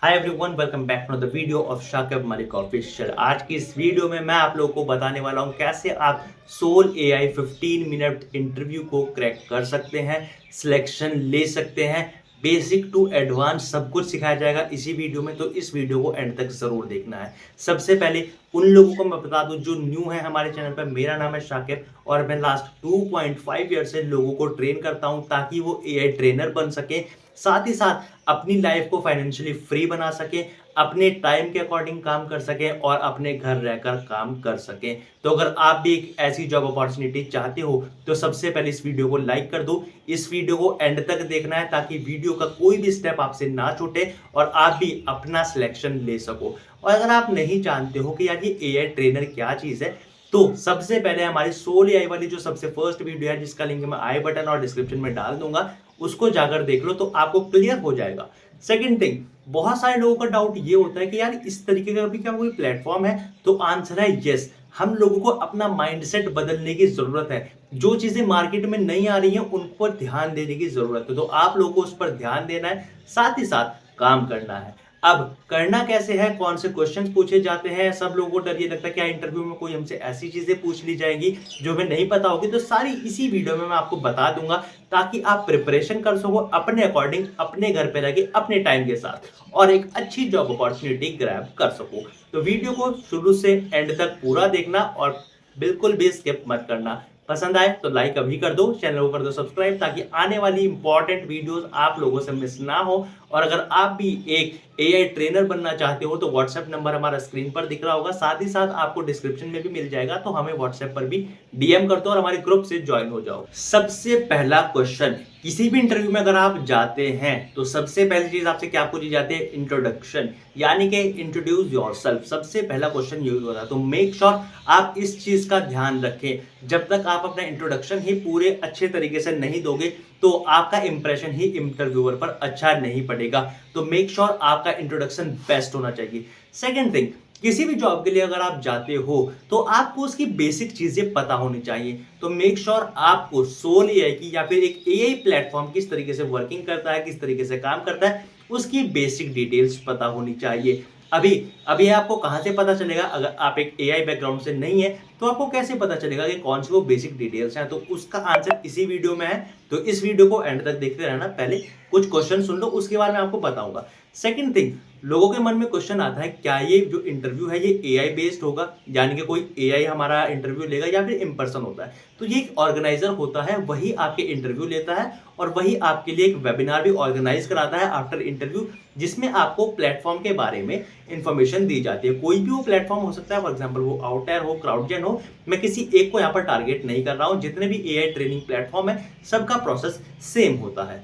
Hi everyone, welcome back to the video of Shakib Malik official. आज की इस वीडियो में मैं आप लोगों को बताने वाला हूं कैसे आप सोल एआई 15 मिनट इंटरव्यू को क्रैक कर सकते हैं, सिलेक्शन ले सकते हैं। बेसिक टू एडवांस सब कुछ सिखाया जाएगा इसी वीडियो में, तो इस वीडियो को एंड तक जरूर देखना है। सबसे पहले उन लोगों को मैं बता दूं जो न्यू है हमारे चैनल पर, मेरा नाम है शाकिब और मैं लास्ट 2.5 ईयर से लोगों को ट्रेन करता हूं ताकि वो एआई ट्रेनर बन सके, साथ ही साथ अपनी लाइफ को फाइनेंशियली फ्री बना सके, अपने टाइम के अकॉर्डिंग काम कर सके और अपने घर रहकर काम कर सके। तो अगर आप भी एक ऐसी जॉब अपॉर्चुनिटी चाहते हो तो सबसे पहले इस वीडियो को लाइक कर दो। इस वीडियो को एंड तक देखना है ताकि वीडियो का कोई भी स्टेप आपसे ना छूटे और आप भी अपना सिलेक्शन ले सको। और अगर आप नहीं जानते हो कि यार ये एआई ट्रेनर क्या चीज है, तो सबसे पहले हमारी सोल एआई वाली जो सबसे फर्स्ट वीडियो है, जिसका लिंक मैं आई बटन और डिस्क्रिप्शन में डाल दूंगा, उसको जाकर देख लो तो आपको क्लियर हो जाएगा। सेकंड थिंग, बहुत सारे लोगों का डाउट ये होता है कि यार इस तरीके का भी क्या कोई प्लेटफॉर्म है, तो आंसर है यस। हम लोगों को अपना माइंडसेट बदलने की जरूरत है। जो चीजें मार्केट में नहीं आ रही हैं उन पर ध्यान देने की जरूरत है, तो आप लोगों को उस पर ध्यान देना है, साथ ही साथ काम करना है। अब करना कैसे है, कौन से क्वेश्चंस पूछे जाते हैं, सब लोगों को डर ये लगता है क्या इंटरव्यू में कोई हमसे ऐसी चीजें पूछ ली जाएंगी जो हमें नहीं पता होगी, तो सारी इसी वीडियो में मैं आपको बता दूंगा ताकि आप प्रिपरेशन कर सको अपने अकॉर्डिंग, अपने घर पे रह अपने टाइम के साथ, और एक अच्छी जॉब अपॉर्चुनिटी ग्रैब कर सको। तो वीडियो को शुरू से एंड तक पूरा देखना और बिल्कुल भी स्किप मत करना। पसंद आए तो लाइक अभी कर दो, चैनल को कर दो सब्सक्राइब ताकि आने वाली इंपॉर्टेंट वीडियोस आप लोगों से मिस ना हो। और अगर आप भी एक एआई ट्रेनर बनना चाहते हो तो व्हाट्सएप नंबर हमारा स्क्रीन पर दिख रहा होगा, साथ ही साथ आपको डिस्क्रिप्शन में भी मिल जाएगा, तो हमें व्हाट्सएप पर भी डीएम कर दो और हमारे ग्रुप से ज्वाइन हो जाओ। सबसे पहला क्वेश्चन, किसी भी इंटरव्यू में अगर आप जाते हैं तो सबसे पहली चीज आपसे क्या पूछी जाती है, इंट्रोडक्शन, यानी कि इंट्रोड्यूस योरसेल्फ। सबसे पहला क्वेश्चन यही होता है, तो मेक श्योर आप इस चीज का ध्यान रखें। जब तक आप अपना इंट्रोडक्शन ही पूरे अच्छे तरीके से नहीं दोगे तो आपका इंप्रेशन ही इंटरव्यूअर पर अच्छा नहीं पड़ेगा। तो मेक श्योर आपका इंट्रोडक्शन बेस्ट होना चाहिए। सेकंड थिंग, किसी भी जॉब के लिए अगर आप जाते हो तो आपको उसकी बेसिक चीजें पता होनी चाहिए। तो मेक श्योर आपको सोल एआई की या फिर एक एआई प्लेटफॉर्म किस तरीके से वर्किंग करता है, किस तरीके से काम करता है, उसकी बेसिक डिटेल्स पता होनी चाहिए। अभी अभी आपको कहां से पता चलेगा, अगर आप एक एआई बैकग्राउंड से नहीं है तो आपको कैसे पता चलेगा कि कौन सी वो बेसिक डिटेल्स हैं, तो उसका आंसर इसी वीडियो में है। तो इस वीडियो को एंड तक देखते रहना, पहले कुछ क्वेश्चन सुन लो उसके बाद मैं आपको बताऊंगा। सेकंड थिंग, लोगों के मन में क्वेश्चन आता है क्या ये जो इंटरव्यू है ये एआई बेस्ड होगा, यानी कि कोई एआई हमारा इंटरव्यू लेगा या फिर इन पर्सन होता है। तो ये एक ऑर्गेनाइजर होता है, वही आपके इंटरव्यू लेता है और वही आपके लिए एक वेबिनार भी ऑर्गेनाइज कराता है आफ्टर इंटरव्यू, जिसमें आपको प्लेटफॉर्म के बारे में इंफॉर्मेशन दी जाती है। कोई भी वो प्लेटफॉर्म हो सकता है, फॉर एग्जांपल वो आउटएयर हो, क्राउडजेन हो, मैं किसी एक को यहाँ पर टारगेट नहीं कर रहा हूँ, जितने भी एआई ट्रेनिंग प्लेटफॉर्म है सबका प्रोसेस सेम होता है।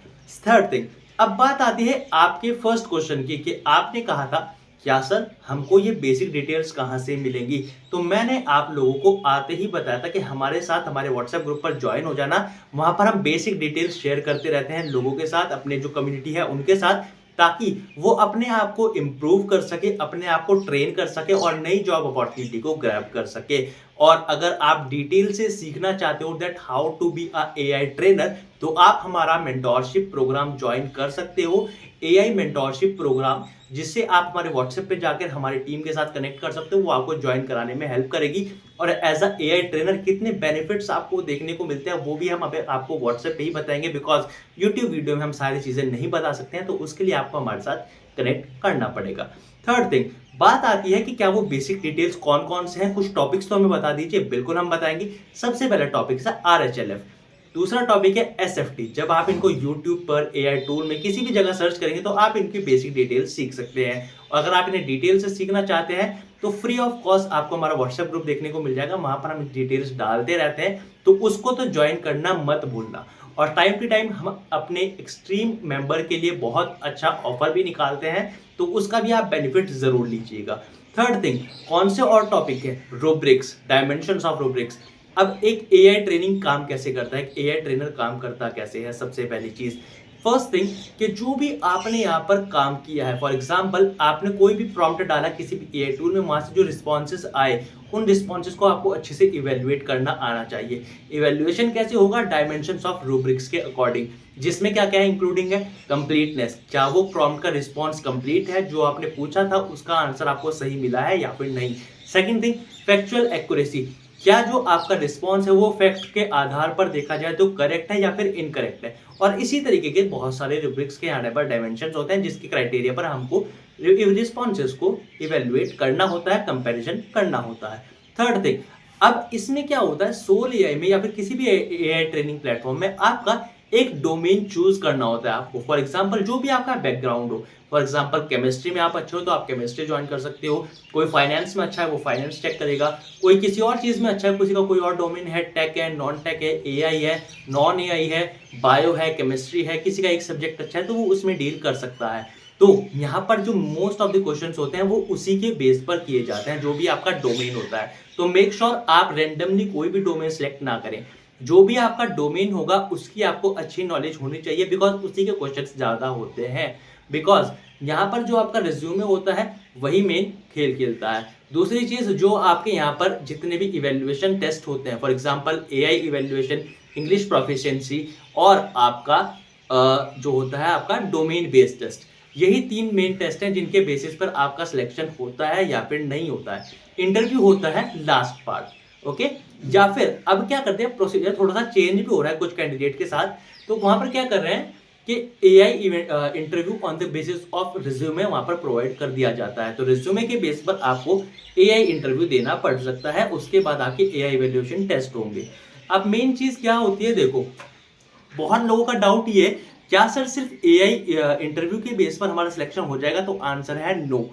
थर्ड थिंग, अब बात आती है आपके फर्स्ट क्वेश्चन की कि आपने कहा था क्या सर हमको ये बेसिक डिटेल्स कहां से मिलेंगी। तो मैंने आप लोगों को आते ही बताया था कि हमारे साथ हमारे व्हाट्सएप ग्रुप पर ज्वाइन हो जाना, वहां पर हम बेसिक डिटेल्स शेयर करते रहते हैं लोगों के साथ, अपने जो कम्युनिटी है उनके साथ, ताकि वो अपने आप को इम्प्रूव कर सके, अपने आप को ट्रेन कर सके और नई जॉब अपॉर्चुनिटी को ग्रैब कर सके। और अगर आप डिटेल से सीखना चाहते हो that how to be a AI trainer, तो आप हमारा मेंटोरशिप प्रोग्राम ज्वाइन कर सकते हो, एआई मेंटोरशिप प्रोग्राम, जिससे आप हमारे व्हाट्सएप पे जाकर हमारी टीम के साथ कनेक्ट कर सकते हो। वो आपको ज्वाइन कराने में हेल्प करेगी और एज अ एआई ट्रेनर कितने बेनिफिट्स आपको देखने को मिलते हैं वो भी हम आपको व्हाट्सएप पे ही बताएंगे, बिकॉज यूट्यूब वीडियो में हम सारी चीजें नहीं बता सकते हैं, तो उसके लिए आपको हमारे साथ कनेक्ट करना पड़ेगा। थर्ड थिंग, बात आती है कि क्या वो बेसिक डिटेल्स कौन कौन से हैं, कुछ टॉपिक्स तो हमें बता दीजिए। बिल्कुल हम बताएंगे। सबसे पहला टॉपिक है आरएचएलएफ, दूसरा टॉपिक है एसएफटी। जब आप इनको यूट्यूब पर एआई टूल में किसी भी जगह सर्च करेंगे तो आप इनकी बेसिक डिटेल्स सीख सकते हैं। और अगर आप इन्हें डिटेल से सीखना चाहते हैं तो फ्री ऑफ कॉस्ट आपको हमारा व्हाट्सएप ग्रुप देखने को मिल जाएगा, वहां पर हम डिटेल्स डालते रहते हैं, तो उसको तो ज्वाइन करना मत भूलना। और टाइम टू टाइम हम अपने एक्सट्रीम मेंबर के लिए बहुत अच्छा ऑफर भी निकालते हैं, तो उसका भी आप बेनिफिट जरूर लीजिएगा। थर्ड थिंग, कौन से और टॉपिक है, रूब्रिक्स, डायमेंशंस ऑफ रूब्रिक्स। अब एक एआई ट्रेनिंग काम कैसे करता है, एक एआई ट्रेनर काम करता कैसे है। सबसे पहली चीज, फर्स्ट थिंग कि जो भी आपने यहाँ पर काम किया है, फॉर एग्जांपल आपने कोई भी प्रॉम्प्ट डाला किसी भी एआई टूल में, वहां से जो रिस्पॉन्सेज आए उन रिस्पॉन्सेज को आपको अच्छे से इवेल्युएट करना आना चाहिए। इवेल्युएशन कैसे होगा? डायमेंशंस ऑफ रूब्रिक्स के अकॉर्डिंग, जिसमें क्या क्या इंक्लूडिंग है? कंप्लीटनेस, क्या वो प्रॉम्प्ट का रिस्पॉन्स कंप्लीट है, जो आपने पूछा था उसका आंसर आपको सही मिला है या फिर नहीं। सेकेंड थिंग, फैक्चुअल एक्यूरेसी, क्या जो आपका रिस्पॉन्स है वो फैक्ट के आधार पर देखा जाए तो करेक्ट है या फिर इनकरेक्ट है। और इसी तरीके के बहुत सारे रूब्रिक्स के यहाँ पर डायमेंशंस होते हैं जिसके क्राइटेरिया पर हमको रिस्पॉन्सेस को इवेल्युएट करना होता है, कंपैरिजन करना होता है। थर्ड थिंग, अब इसमें क्या होता है, सोल एआई में या फिर किसी भी एआई ट्रेनिंग प्लेटफॉर्म में आपका एक डोमेन चूज करना होता है आपको। फॉर एग्जांपल जो भी आपका बैकग्राउंड हो, फॉर एग्जांपल केमिस्ट्री में आप अच्छे हो तो आप केमिस्ट्री ज्वाइन कर सकते हो, कोई फाइनेंस में अच्छा है वो फाइनेंस चेक करेगा, कोई किसी और चीज में अच्छा है, किसी का कोई और डोमेन है, टेक है, नॉन टेक है, एआई है, नॉन एआई है, बायो है, केमिस्ट्री है, किसी का एक सब्जेक्ट अच्छा है तो वो उसमें डील कर सकता है। तो यहाँ पर जो मोस्ट ऑफ द क्वेश्चंस होते हैं वो उसी के बेस पर किए जाते हैं, जो भी आपका डोमेन होता है। तो मेक श्योर आप रेंडमली कोई भी डोमेन सेलेक्ट ना करें, जो भी आपका डोमेन होगा उसकी आपको अच्छी नॉलेज होनी चाहिए, बिकॉज उसी के क्वेश्चंस ज्यादा होते हैं। बिकॉज यहाँ पर जो आपका रिज्यूमे होता है वही मेन खेल खेलता है। दूसरी चीज, जो आपके यहाँ पर जितने भी इवेल्युएशन टेस्ट होते हैं, for example AI evaluation, English proficiency और आपका जो होता है आपका डोमेन बेस्ड टेस्ट, यही 3 मेन टेस्ट हैं जिनके बेसिस पर आपका सिलेक्शन होता है या फिर नहीं होता है। इंटरव्यू होता है लास्ट पार्ट, ओके। या फिर अब क्या करते हैं, प्रोसीजर थोड़ा सा चेंज भी हो रहा है कुछ कैंडिडेट के साथ। तो वहां पर क्या कर रहे हैं कि AI interview on the basis of resume वहां पर प्रोवाइड कर दिया जाता है। तो रिज्यूमे के बेस पर आपको एआई इंटरव्यू देना पड़ सकता है, उसके बाद आपके एआई इवैल्यूएशन टेस्ट होंगे। अब मेन चीज क्या होती है, देखो बहुत लोगों का डाउट ये, क्या सर सिर्फ एआई इंटरव्यू के बेस पर हमारा सिलेक्शन हो जाएगा? तो आंसर है नो।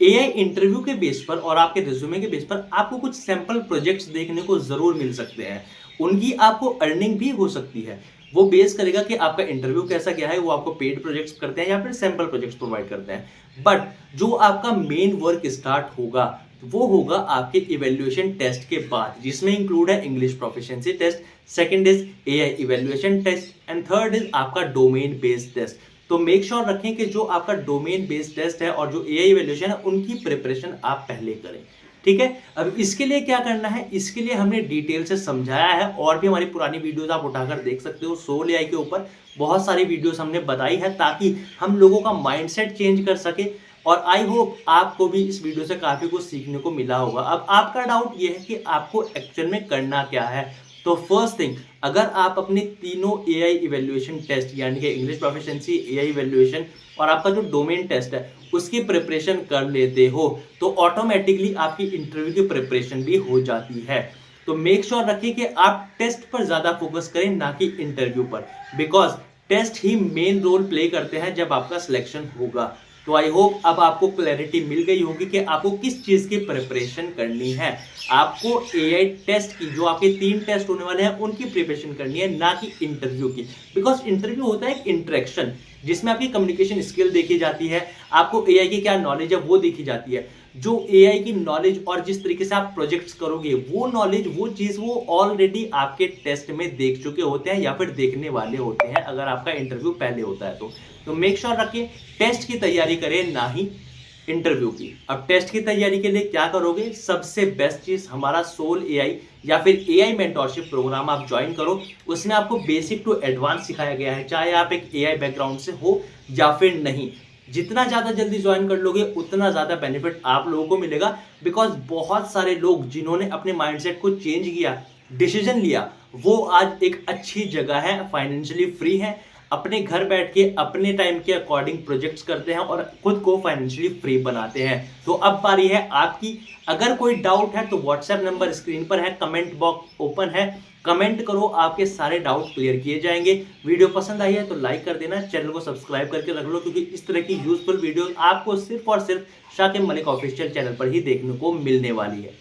एआई इंटरव्यू के बेस पर और आपके रिज्यूमे के बेस पर आपको कुछ सैंपल प्रोजेक्ट्स देखने को जरूर मिल सकते हैं, उनकी आपको अर्निंग भी हो सकती है। वो बेस करेगा कि आपका इंटरव्यू कैसा गया है, वो आपको पेड प्रोजेक्ट्स करते हैं या फिर सैंपल प्रोजेक्ट्स प्रोवाइड करते हैं। बट जो आपका मेन वर्क स्टार्ट होगा वो होगा आपके इवैल्यूएशन टेस्ट के बाद, जिसमें इंक्लूड है English proficiency test, second is AI evaluation test and third is आपका डोमेन बेस्ड टेस्ट। तो मेक श्योर रखें कि जो आपका डोमेन बेस्ड टेस्ट है और जो एआई इवैल्यूएशन है उनकी प्रिपरेशन आप पहले करें, ठीक है। अब इसके लिए क्या करना है, इसके लिए हमने डिटेल से समझाया है, और भी हमारी पुरानी वीडियोस आप उठाकर देख सकते हो। सोल एआई के ऊपर बहुत सारी वीडियोस हमने बताई है ताकि हम लोगों का माइंडसेट चेंज कर सके, और आई होप आपको भी इस वीडियो से काफी कुछ सीखने को मिला होगा। अब आपका डाउट ये है कि आपको एक्चुअल में करना क्या है। तो फर्स्ट थिंग, अगर आप अपने तीनों एआई इवैल्यूएशन टेस्ट यानी कि इंग्लिश प्रोफिशिएंसी, एआई इवैल्यूएशन और आपका जो डोमेन टेस्ट है उसकी प्रिपरेशन कर लेते हो तो ऑटोमेटिकली आपकी इंटरव्यू की प्रिपरेशन भी हो जाती है। तो मेक श्योर रखिए कि आप टेस्ट पर ज्यादा फोकस करें, ना कि इंटरव्यू पर, बिकॉज टेस्ट ही मेन रोल प्ले करते हैं जब आपका सिलेक्शन होगा। तो आई होप अब आपको क्लैरिटी मिल गई होगी कि आपको किस चीज की प्रिपरेशन करनी है। आपको एआई टेस्ट की, जो आपके 3 टेस्ट होने वाले हैं उनकी प्रिपरेशन करनी है, ना कि इंटरव्यू की। बिकॉज इंटरव्यू होता है एक इंटरेक्शन जिसमें आपकी कम्युनिकेशन स्किल देखी जाती है, आपको एआई की क्या नॉलेज है वो देखी जाती है। जो एआई की नॉलेज और जिस तरीके से आप प्रोजेक्ट्स करोगे वो नॉलेज, वो चीज वो ऑलरेडी आपके टेस्ट में देख चुके होते हैं या फिर देखने वाले होते हैं अगर आपका इंटरव्यू पहले होता है तो मेक श्योर रखिए टेस्ट की तैयारी करें, ना ही इंटरव्यू की। अब टेस्ट की तैयारी के लिए क्या करोगे, सबसे बेस्ट चीज हमारा सोल एआई या फिर एआई मेंटरशिप प्रोग्राम आप ज्वाइन करो। उसमें आपको बेसिक टू एडवांस सिखाया गया है, चाहे आप एक एआई बैकग्राउंड से हो या फिर नहीं। जितना ज्यादा जल्दी ज्वाइन कर लोगे उतना ज्यादा बेनिफिट आप लोगों को मिलेगा। बिकॉज बहुत सारे लोग जिन्होंने अपने माइंडसेट को चेंज किया, डिसीजन लिया, वो आज एक अच्छी जगह है, फाइनेंशियली फ्री है, अपने घर बैठ के अपने टाइम के अकॉर्डिंग प्रोजेक्ट्स करते हैं और खुद को फाइनेंशियली फ्री बनाते हैं। तो अब बारी है आपकी। अगर कोई डाउट है तो व्हाट्सएप नंबर स्क्रीन पर है, कमेंट बॉक्स ओपन है, कमेंट करो, आपके सारे डाउट क्लियर किए जाएंगे। वीडियो पसंद आई है तो लाइक कर देना, चैनल को सब्सक्राइब करके रख लो, क्योंकि इस तरह की यूजफुल वीडियो आपको सिर्फ और सिर्फ शाकिब मलिक ऑफिशियल चैनल पर ही देखने को मिलने वाली है।